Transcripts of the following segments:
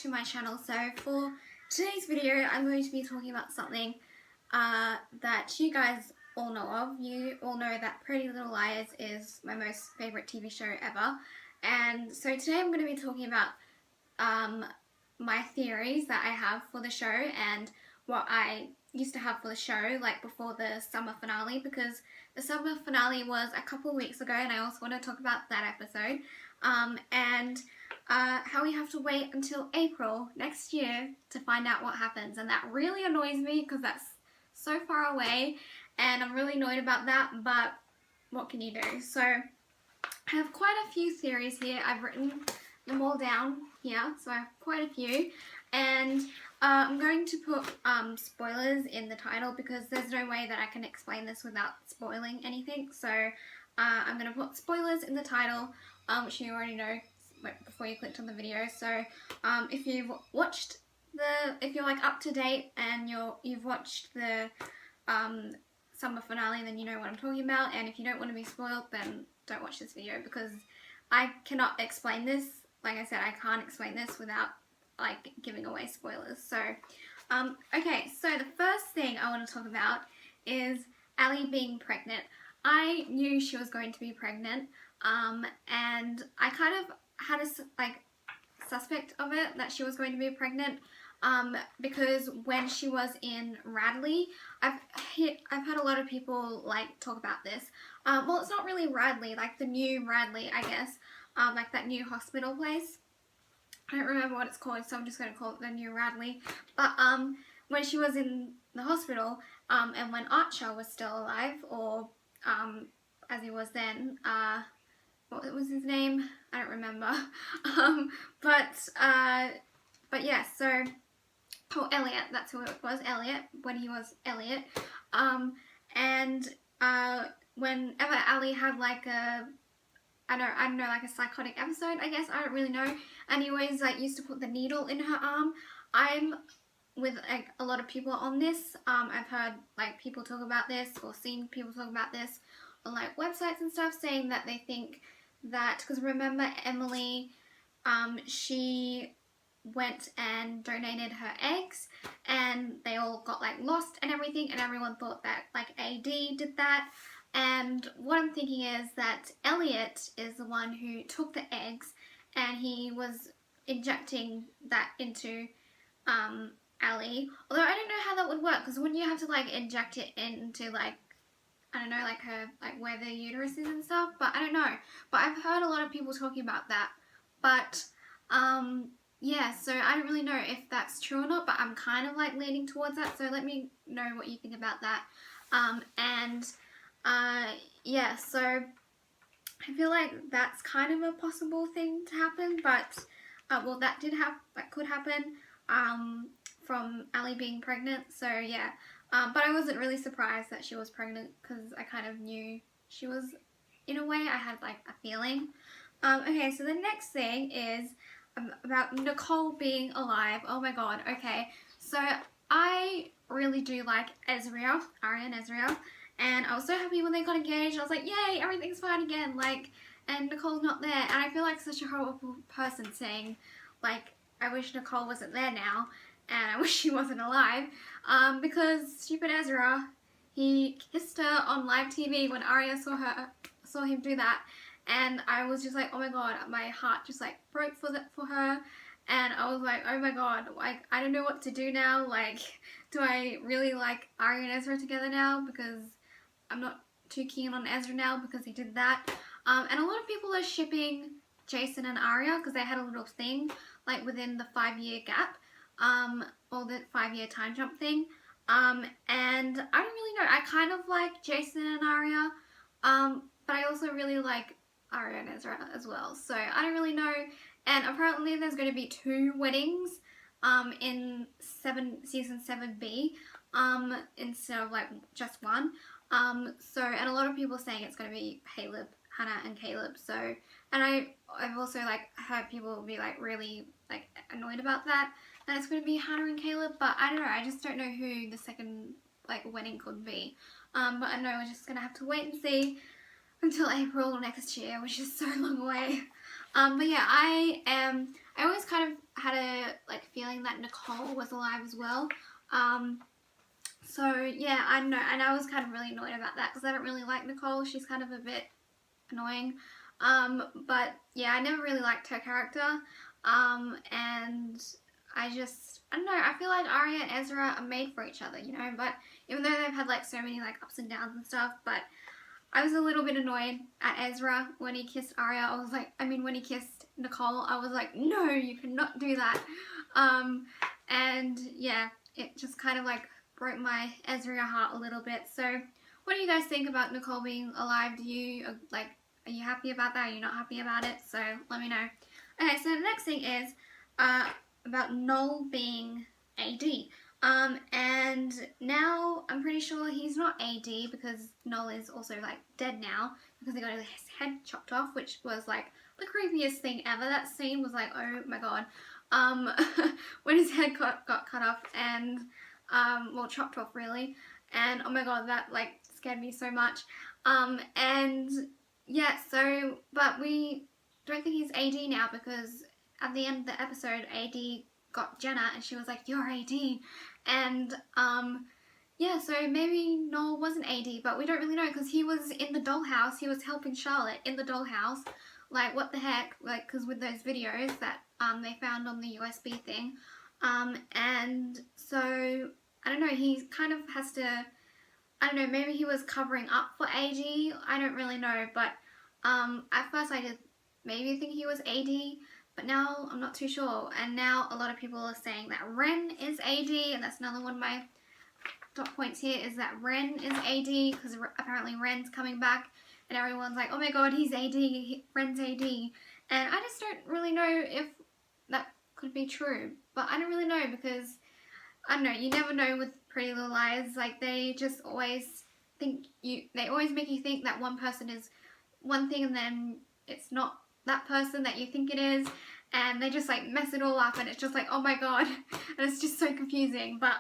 to my channel. So for today's video I'm going to be talking about something that you guys all know of. You all know that Pretty Little Liars is my most favourite TV show ever, and so today I'm going to be talking about my theories that I have for the show and what I used to have for the show, like before the summer finale, because the summer finale was a couple of weeks ago and I also want to talk about that episode, and how we have to wait until April next year to find out what happens, and that really annoys me because that's so far away and I'm really annoyed about that, but what can you do? So I have quite a few theories here. I've written them all down here, so I have quite a few, and I'm going to put spoilers in the title because there's no way that I can explain this without spoiling anything. So I'm going to put spoilers in the title, which you already know before you clicked on the video. So if you've watched if you're like up to date and you've watched the summer finale, then you know what I'm talking about, and if you don't want to be spoiled, then don't watch this video because I cannot explain this. Like I said, I can't explain this without like giving away spoilers. So okay, so the first thing I want to talk about is Ali being pregnant. I knew she was going to be pregnant, and I kind of had a suspect of it, that she was going to be pregnant, because when she was in Radley, I've heard a lot of people like talk about this. Well, it's not really Radley, like the new Radley, I guess, like that new hospital place. I don't remember what it's called, so I'm just going to call it the new Radley. But when she was in the hospital, and when Archer was still alive, or as he was then, what was his name? I don't remember. But yeah, so, oh, Elliot, that's who it was, Elliot, when he was Elliot. And whenever Ali had like I don't know, like a psychotic episode, I guess, I don't really know, and he always like used to put the needle in her arm. I'm with like a lot of people on this. I've heard like people talk about this, or seen people talk about this on like websites and stuff, saying that they think that, because remember Emily, she went and donated her eggs and they all got like lost and everything, and everyone thought that like AD did that. And what I'm thinking is that Elliot is the one who took the eggs and he was injecting that into Ali. Although I don't know how that would work, because wouldn't you have to like inject it into like, I don't know, like her, like where the uterus is and stuff? But I don't know. But I've heard a lot of people talking about that. But yeah, so I don't really know if that's true or not, but I'm kind of like leaning towards that. So let me know what you think about that. Yeah, so I feel like that's kind of a possible thing to happen, but well, that could happen from Ali being pregnant. So yeah, but I wasn't really surprised that she was pregnant because I kind of knew she was, in a way. I had like a feeling. Okay, so the next thing is about Nicole being alive. Oh my god. Okay, so I really do like Ezra, Aria and Ezra. And I was so happy when they got engaged. I was like, yay, everything's fine again. Like, and Nicole's not there. And I feel like such a horrible person saying, like, I wish Nicole wasn't there now. And I wish she wasn't alive. Because stupid Ezra, he kissed her on live TV when Aria saw him do that. And I was just like, oh my god, my heart just like broke for her. And I was like, oh my god, like, I don't know what to do now. Like, do I really like Aria and Ezra together now? Because I'm not too keen on Ezra now because he did that. And a lot of people are shipping Jason and Aria because they had a little thing like within the 5-year gap, or the 5-year time jump thing. And I don't really know. I kind of like Jason and Aria, but I also really like Aria and Ezra as well. So I don't really know. And apparently there's going to be 2 weddings in season 7B, instead of like just one. So, and a lot of people are saying it's going to be Hanna and Caleb. So, and I've also like heard people be like really like annoyed about that it's going to be Hanna and Caleb, but I don't know, I just don't know who the second like wedding could be. But I know we're just going to have to wait and see until April next year, which is so long away. But yeah, I I always kind of had a like feeling that Nicole was alive as well. So yeah, I don't know, and I was kind of really annoyed about that because I don't really like Nicole. She's kind of a bit annoying. But yeah, I never really liked her character. And I don't know, I feel like Aria and Ezra are made for each other, you know, but even though they've had like so many like ups and downs and stuff, but I was a little bit annoyed at Ezra when he kissed Aria. I was like, when he kissed Nicole, I was like, no, you cannot do that. And yeah, it just kind of like broke my Ezra heart a little bit. So what do you guys think about Nicole being alive? Do you like, are you happy about that? Are you not happy about it? So let me know. Okay, so the next thing is about Null being AD. And now I'm pretty sure he's not AD because Null is also like dead now because they got his head chopped off, which was like the creepiest thing ever. That scene was like, oh my god. When his head got cut off and well, chopped off really, and oh my god, that like scared me so much. And yeah, so but we don't think he's AD now because at the end of the episode, AD got Jenna and she was like, you're AD. And yeah, so maybe Noel wasn't AD, but we don't really know because he was in the dollhouse. He was helping Charlotte in the dollhouse. Like, what the heck? Like, because with those videos that they found on the USB thing. And so, I don't know, he kind of has to, I don't know, maybe he was covering up for AD. I don't really know, but at first I did maybe think he was AD, but now I'm not too sure. And now a lot of people are saying that Ren is AD, and that's another one of my top points here is that Ren is AD, because apparently Ren's coming back, and everyone's like, oh my god, he's AD, Ren's AD. And I just don't really know if that could be true, but I don't really know because, I don't know, you never know with Pretty Little Liars. Like, they just always they always make you think that one person is one thing and then it's not that person that you think it is, and they just like mess it all up, and it's just like, oh my god, and it's just so confusing. But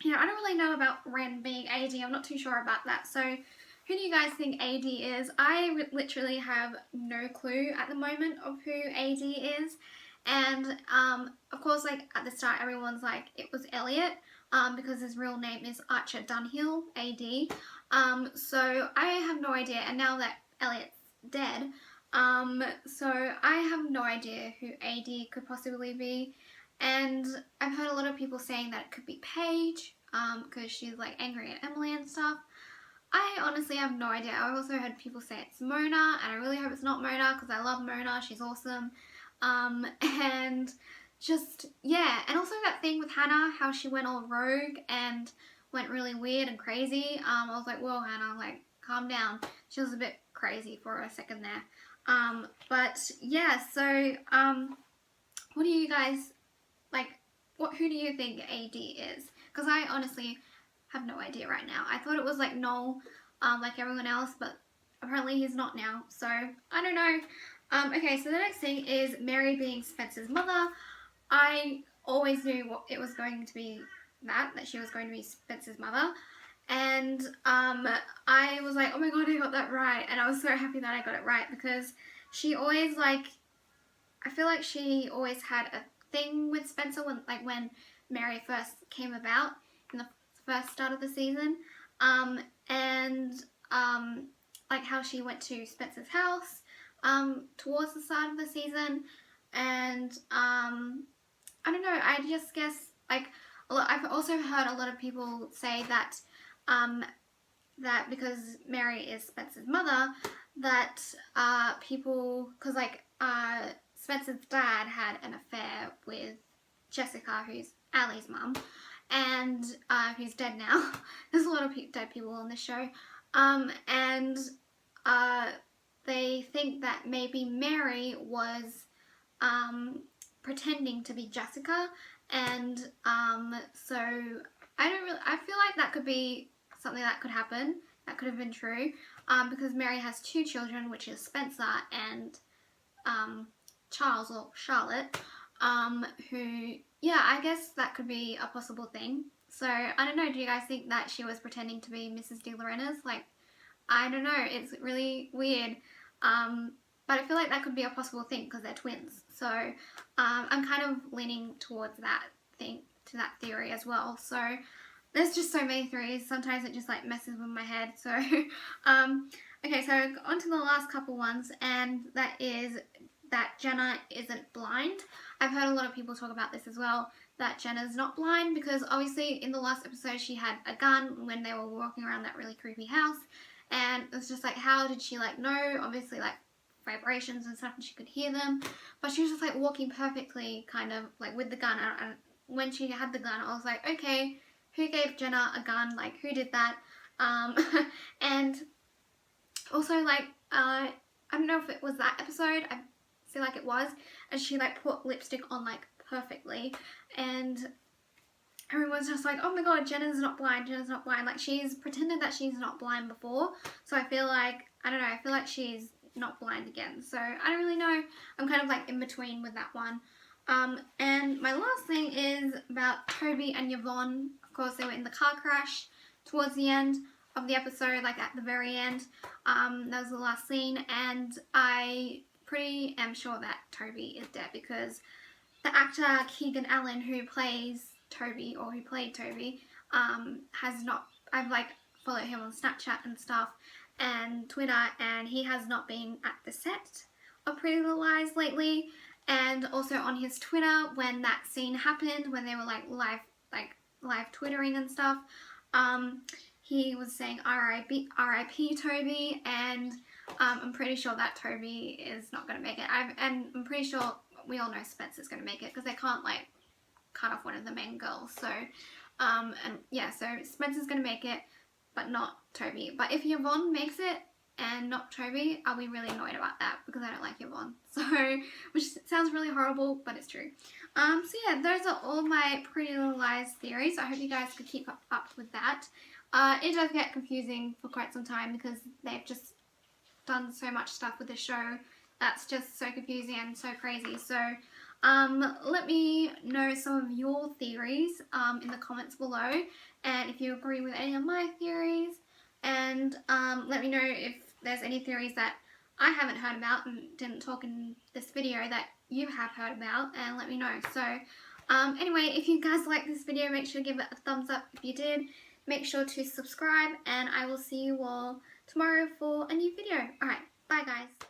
yeah, I don't really know about Ren being AD. I'm not too sure about that. So who do you guys think AD is? I literally have no clue at the moment of who AD is. And of course, like at the start, everyone's like it was Elliot, because his real name is Archer Dunhill, AD. So I have no idea. And now that Elliot's dead, so I have no idea who AD could possibly be. And I've heard a lot of people saying that it could be Paige, because she's like angry at Emily and stuff. I honestly have no idea. I also heard people say it's Mona, and I really hope it's not Mona because I love Mona. She's awesome. And just, yeah. And also that thing with Hanna, how she went all rogue and went really weird and crazy. I was like, whoa, Hanna, like, calm down. She was a bit crazy for a second there. But yeah, so, what do you guys, like, who do you think AD is? Because I honestly have no idea right now. I thought it was like Null, like everyone else, but apparently he's not now. So, I don't know. Okay, so the next thing is Mary being Spencer's mother. I always knew what it was going to be, that she was going to be Spencer's mother. And I was like, oh my god, I got that right. And I was so happy that I got it right because she always like, I feel like she always had a thing with Spencer when Mary first came about in the first start of the season. And like how she went to Spencer's house towards the start of the season. And I don't know, I just guess like I've also heard a lot of people say that that because Mary is Spencer's mother, that people, because like Spencer's dad had an affair with Jessica, who's Ali's mum, and who's dead now. There's a lot of dead people on this show, and they think that maybe Mary was pretending to be Jessica, and so I feel like that could be something that could happen. That could have been true, because Mary has two children, which is Spencer and Charles or Charlotte, who, yeah, I guess that could be a possible thing. So I don't know. Do you guys think that she was pretending to be Mrs. De Lorena's? Like, I don't know. It's really weird. but I feel like that could be a possible thing because they're twins. So I'm kind of leaning towards that theory as well. So there's just so many theories. Sometimes it just like messes with my head. So okay, so on to the last couple ones, and that is that Jenna isn't blind. I've heard a lot of people talk about this as well, that Jenna's not blind, because obviously in the last episode she had a gun when they were walking around that really creepy house, and it's just like, how did she like know? Obviously like vibrations and stuff, and she could hear them, but she was just like walking perfectly, kind of like with the gun. And when she had the gun, I was like, okay, who gave Jenna a gun? Like, who did that? And also like I don't know if it was that episode, I feel like it was, and she like put lipstick on like perfectly, and everyone's just like, oh my god, Jenna's not blind, Jenna's not blind. Like, she's pretended that she's not blind before, so I feel like, I don't know, I feel like she's not blind again. So I don't really know. I'm kind of like in between with that one. And my last thing is about Toby and Yvonne. Of course, they were in the car crash towards the end of the episode, like at the very end. That was the last scene, and I pretty am sure that Toby is dead, because the actor Keegan Allen, who plays Toby, or who played Toby, has not, I've like followed him on Snapchat and stuff and Twitter, and he has not been at the set of Pretty Little Lies lately. And also on his Twitter, when that scene happened, when they were like live twittering and stuff, he was saying R.I.P. Toby, and I'm pretty sure that Toby is not going to make it. And I'm pretty sure we all know Spencer's going to make it, because they can't like cut off one of the main girls. So, and yeah, so Spencer's going to make it, but not Toby. But if Yvonne makes it and not Toby, I'll be really annoyed about that, because I don't like Yvonne. So, which sounds really horrible, but it's true. So yeah, those are all my Pretty Little Lies theories. I hope you guys could keep up with that. It does get confusing for quite some time, because they've just done so much stuff with the show that's just so confusing and so crazy. So let me know some of your theories in the comments below, and if you agree with any of my theories, and let me know if there's any theories that I haven't heard about and didn't talk in this video that you have heard about, and let me know. So anyway, if you guys like this video, make sure to give it a thumbs up. If you did, make sure to subscribe, and I will see you all tomorrow for a new video. Alright, bye guys.